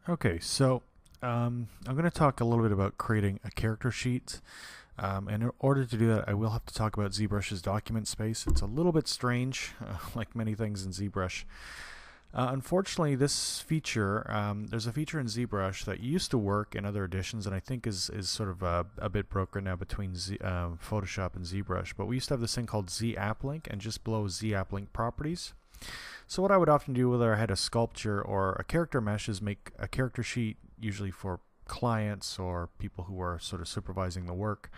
Okay, so I'm going to talk a little bit about creating a character sheet. And in order to do that, I will have to talk about ZBrush's document space. It's a little bit strange, like many things in ZBrush. Unfortunately, this feature, there's a feature in ZBrush that used to work in other editions, and I think is sort of a bit broken now between Photoshop and ZBrush. But we used to have this thing called ZAppLink, and just below ZAppLink properties. So what I would often do, whether I had a sculpture or a character mesh, is make a character sheet, usually for clients or people who are sort of supervising the work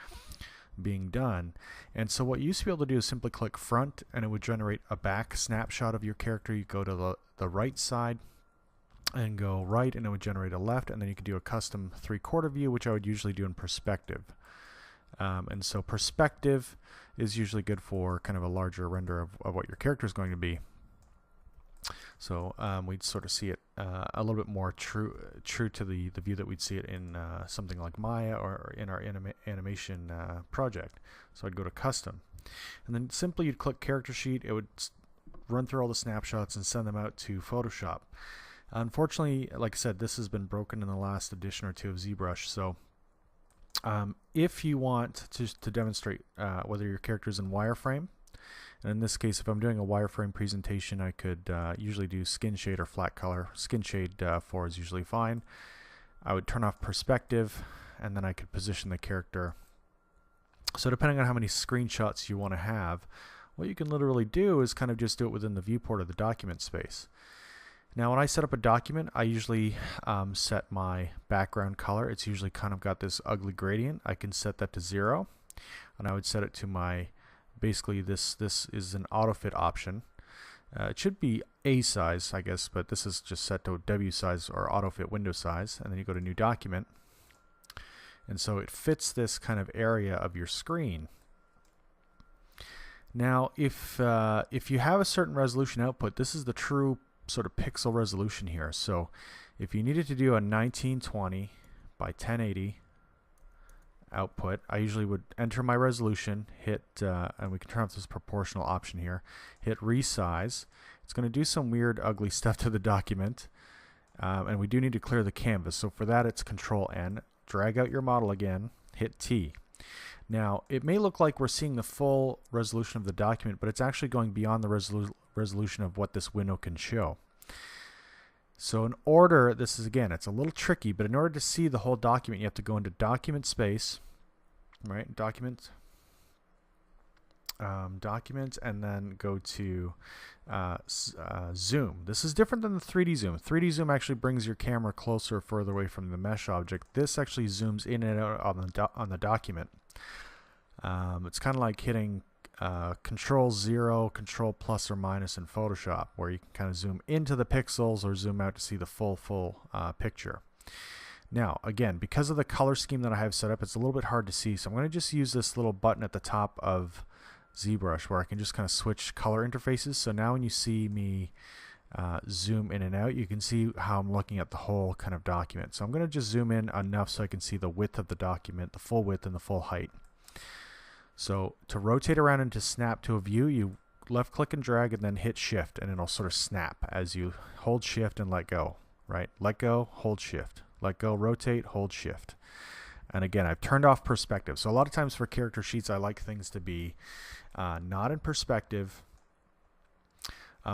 being done. And so what you used to be able to do is simply click front, and it would generate a back snapshot of your character. You go to the right side and go right, and it would generate a left, and then you could do a custom 3/4 view, which I would usually do in perspective. And so perspective is usually good for kind of a larger render of what your character is going to be. So we'd sort of see it a little bit more true to the view that we'd see it in something like Maya or in our animation project. So I'd go to custom, and then simply you'd click character sheet. It would run through all the snapshots and send them out to Photoshop. Unfortunately, like I said, this has been broken in the last edition or two of ZBrush. So if you want to demonstrate whether your character is in wireframe, and in this case, if I'm doing a wireframe presentation, I could usually do skin shade or flat color. Skin shade 4 is usually fine. I would turn off perspective, and then I could position the character. So depending on how many screenshots you want to have, what you can literally do is kind of just do it within the viewport of the document space. Now when I set up a document, I usually set my background color. It's usually kind of got this ugly gradient. I can set that to 0, and I would set it to my basically this is an auto fit option. It should be A size, I guess, but this is just set to W size or auto fit window size, and then you go to new document, and so it fits this kind of area of your screen. Now if you have a certain resolution output, this is the true sort of pixel resolution here. So if you needed to do a 1920 by 1080 output, I usually would enter my resolution, hit, and we can turn off this proportional option here, hit resize. It's going to do some weird ugly stuff to the document, and we do need to clear the canvas. So for that, it's Control N, drag out your model again, hit T. Now it may look like we're seeing the full resolution of the document, but it's actually going beyond the resolution of what this window can show. So in order, this is again, it's a little tricky, but in order to see the whole document, you have to go into document space, right? Document, and then go to zoom. This is different than the 3D zoom. 3D zoom actually brings your camera closer or further away from the mesh object. This actually zooms in and out on the document. It's kind of like hitting Control 0, Control plus or minus in Photoshop, where you can kind of zoom into the pixels or zoom out to see the full picture. Now, again, because of the color scheme that I have set up, it's a little bit hard to see. So I'm going to just use this little button at the top of ZBrush where I can just kind of switch color interfaces. So now when you see me zoom in and out, you can see how I'm looking at the whole kind of document. So I'm going to just zoom in enough so I can see the width of the document, the full width and the full height. So to rotate around and to snap to a view, you left click and drag and then hit shift, and it'll sort of snap as you hold shift and let go, right? Let go, hold shift, let go, rotate, hold shift. And again, I've turned off perspective. So a lot of times for character sheets, I like things to be not in perspective.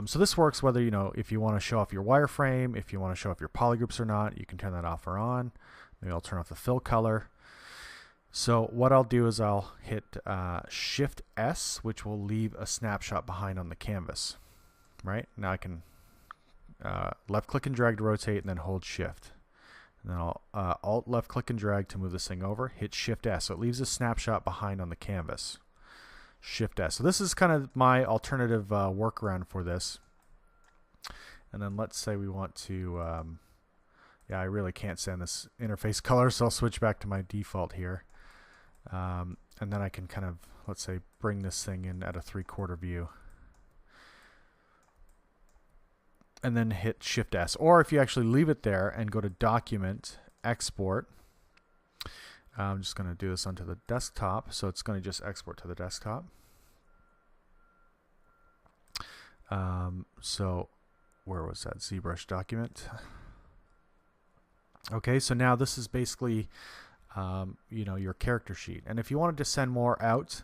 So this works whether, if you want to show off your wireframe, if you want to show off your polygroups or not, you can turn that off or on. Maybe I'll turn off the fill color. So what I'll do is I'll hit Shift S, which will leave a snapshot behind on the canvas. Right? Now I can left click and drag to rotate, and then hold Shift. And then I'll Alt left click and drag to move this thing over, hit Shift S. So it leaves a snapshot behind on the canvas. Shift S. So this is kind of my alternative workaround for this. And then let's say we want to, yeah, I really can't stand this interface color, so I'll switch back to my default here. And then I can kind of, let's say, bring this thing in at a 3/4 view. And then hit Shift S. Or if you actually leave it there and go to Document, Export, I'm just going to do this onto the desktop. So it's going to just export to the desktop. So where was that ZBrush document? Okay, so now this is basically your character sheet. And if you wanted to send more out,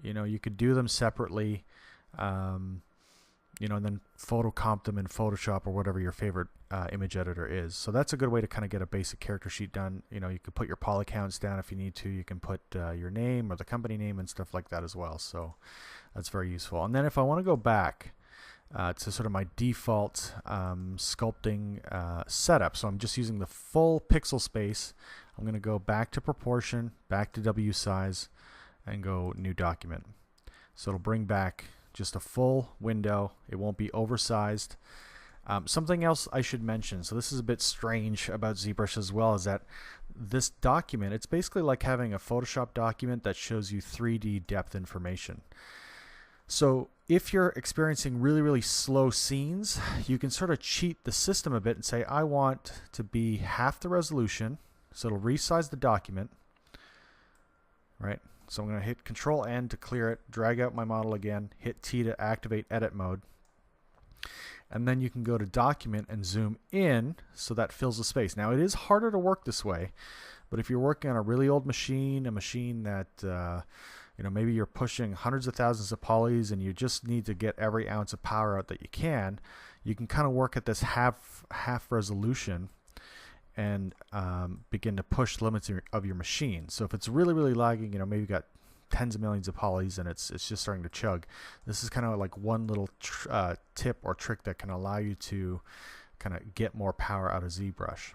you could do them separately, and then photocomp them in Photoshop or whatever your favorite image editor is. So that's a good way to kind of get a basic character sheet done. You could put your poly counts down if you need to. You can put your name or the company name and stuff like that as well. So that's very useful. And then if I want to go back to sort of my default sculpting setup, so I'm just using the full pixel space, I'm going to go back to proportion, back to W size, and go new document. So it'll bring back just a full window. It won't be oversized. Something else I should mention, so this is a bit strange about ZBrush as well, is that this document, it's basically like having a Photoshop document that shows you 3D depth information. So if you're experiencing really, really slow scenes, you can sort of cheat the system a bit and say, I want to be half the resolution. So it'll resize the document, right? So I'm going to hit Control N to clear it, drag out my model again, hit T to activate edit mode. And then you can go to document and zoom in so that fills the space. Now it is harder to work this way, but if you're working on a really old machine, a machine that maybe you're pushing hundreds of thousands of polys and you just need to get every ounce of power out that you can kind of work at this half resolution and begin to push limits of your machine. So if it's really, really lagging, maybe you've got tens of millions of polys and it's just starting to chug, this is kind of like one little tip or trick that can allow you to kind of get more power out of ZBrush.